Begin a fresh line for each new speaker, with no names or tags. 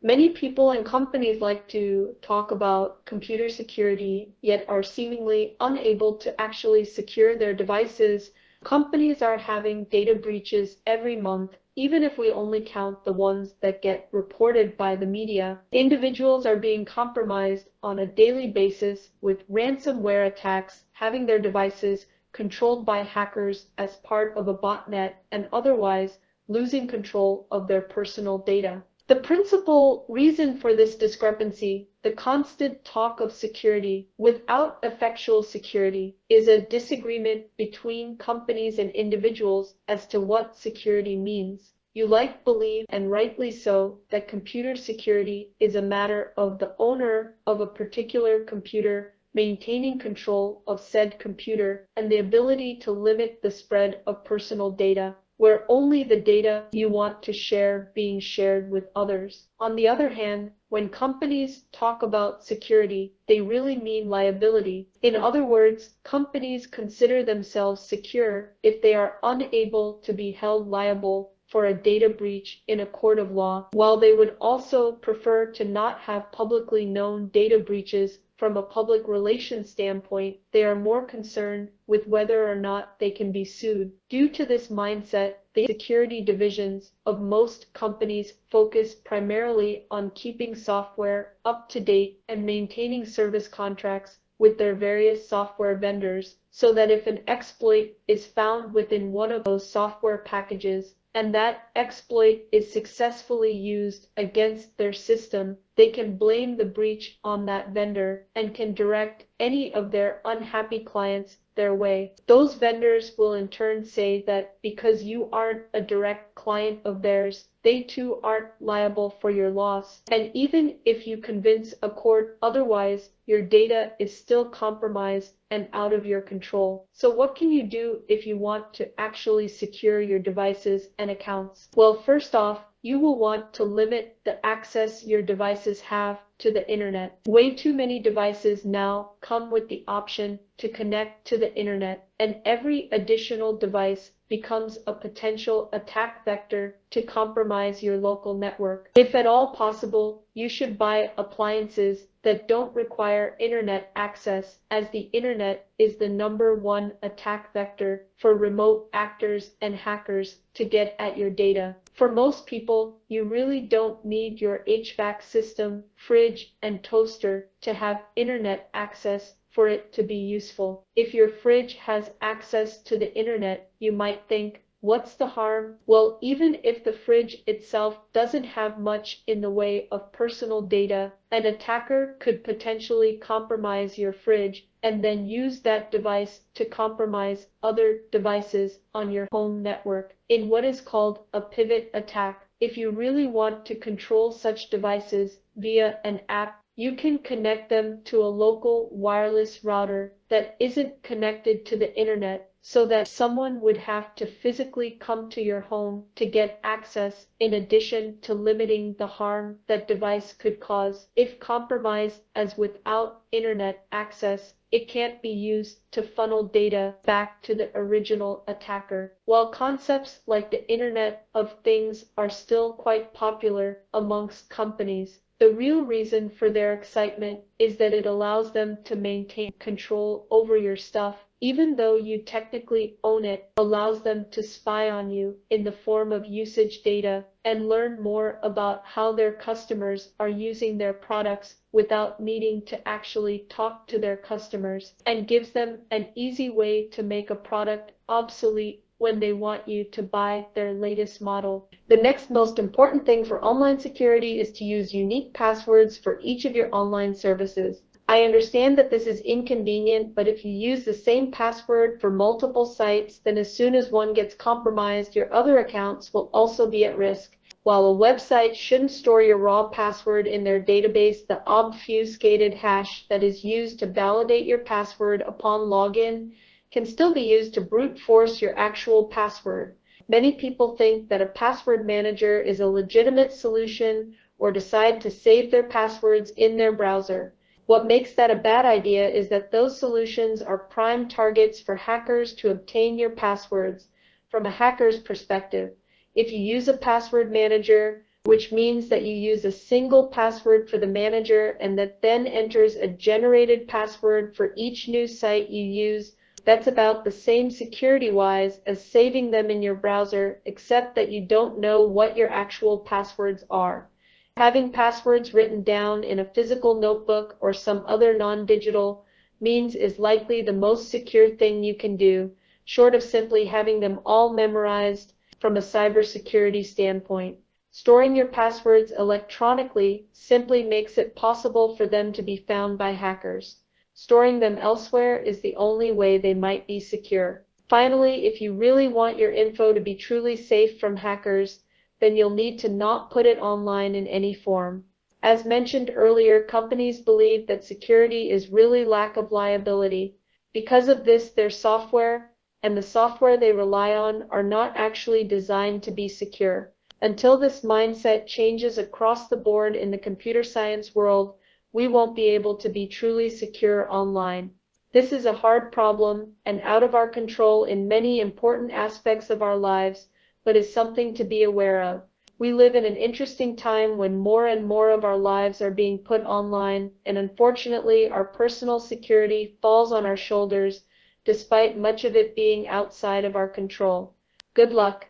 Many people and companies like to talk about computer security, yet are seemingly unable to actually secure their devices. Companies are having data breaches every month, even if we only count the ones that get reported by the media. Individuals are being compromised on a daily basis with ransomware attacks, having their devices controlled by hackers as part of a botnet, and otherwise losing control of their personal data. The principal reason for this discrepancy, the constant talk of security without effectual security, is a disagreement between companies and individuals as to what security means. You believe, and rightly so, that computer security is a matter of the owner of a particular computer maintaining control of said computer and the ability to limit the spread of personal data where only the data you want to share being shared with others. On the other hand, when companies talk about security, they really mean liability. In other words, companies consider themselves secure if they are unable to be held liable for a data breach in a court of law, while they would also prefer to not have publicly known data breaches. From a public relations standpoint, they are more concerned with whether or not they can be sued. Due to this mindset, the security divisions of most companies focus primarily on keeping software up to date and maintaining service contracts with their various software vendors, so that if an exploit is found within one of those software packages, and that exploit is successfully used against their system, they can blame the breach on that vendor and can direct any of their unhappy clients their way. Those vendors will in turn say that because you aren't a direct client of theirs, they too aren't liable for your loss. And even if you convince a court otherwise, your data is still compromised and out of your control. So what can you do if you want to actually secure your devices and accounts? Well, first off, you will want to limit the access your devices have to the internet. Way too many devices now come with the option to connect to the internet, and every additional device becomes a potential attack vector to compromise your local network. If at all possible, you should buy appliances that don't require internet access, as the internet is the #1 attack vector for remote actors and hackers to get at your data. For most people, you really don't need your HVAC system, fridge, and toaster to have internet access for it to be useful. If your fridge has access to the internet, you might think, what's the harm? Well, even if the fridge itself doesn't have much in the way of personal data, an attacker could potentially compromise your fridge and then use that device to compromise other devices on your home network in what is called a pivot attack. If you really want to control such devices via an app, you can connect them to a local wireless router that isn't connected to the internet, so that someone would have to physically come to your home to get access, in addition to limiting the harm that device could cause. If compromised as without internet access, it can't be used to funnel data back to the original attacker. While concepts like the Internet of Things are still quite popular amongst companies, the real reason for their excitement is that it allows them to maintain control over your stuff, even though you technically own it, allows them to spy on you in the form of usage data and learn more about how their customers are using their products without needing to actually talk to their customers, and gives them an easy way to make a product obsolete when they want you to buy their latest model. The next most important thing for online security is to use unique passwords for each of your online services. I understand that this is inconvenient, but if you use the same password for multiple sites, then as soon as one gets compromised, your other accounts will also be at risk. While a website shouldn't store your raw password in their database, the obfuscated hash that is used to validate your password upon login can still be used to brute force your actual password. Many people think that a password manager is a legitimate solution or decide to save their passwords in their browser. What makes that a bad idea is that those solutions are prime targets for hackers to obtain your passwords. From a hacker's perspective, if you use a password manager, which means that you use a single password for the manager and that then enters a generated password for each new site you use. That's about the same security-wise as saving them in your browser, except that you don't know what your actual passwords are. Having passwords written down in a physical notebook or some other non-digital means is likely the most secure thing you can do, short of simply having them all memorized from a cybersecurity standpoint. Storing your passwords electronically simply makes it possible for them to be found by hackers. Storing them elsewhere is the only way they might be secure. Finally, if you really want your info to be truly safe from hackers, then you'll need to not put it online in any form. As mentioned earlier, companies believe that security is really lack of liability. Because of this, their software and the software they rely on are not actually designed to be secure. Until this mindset changes across the board in the computer science world, we won't be able to be truly secure online. This is a hard problem and out of our control in many important aspects of our lives, but is something to be aware of. We live in an interesting time when more and more of our lives are being put online, and unfortunately, our personal security falls on our shoulders, despite much of it being outside of our control. Good luck.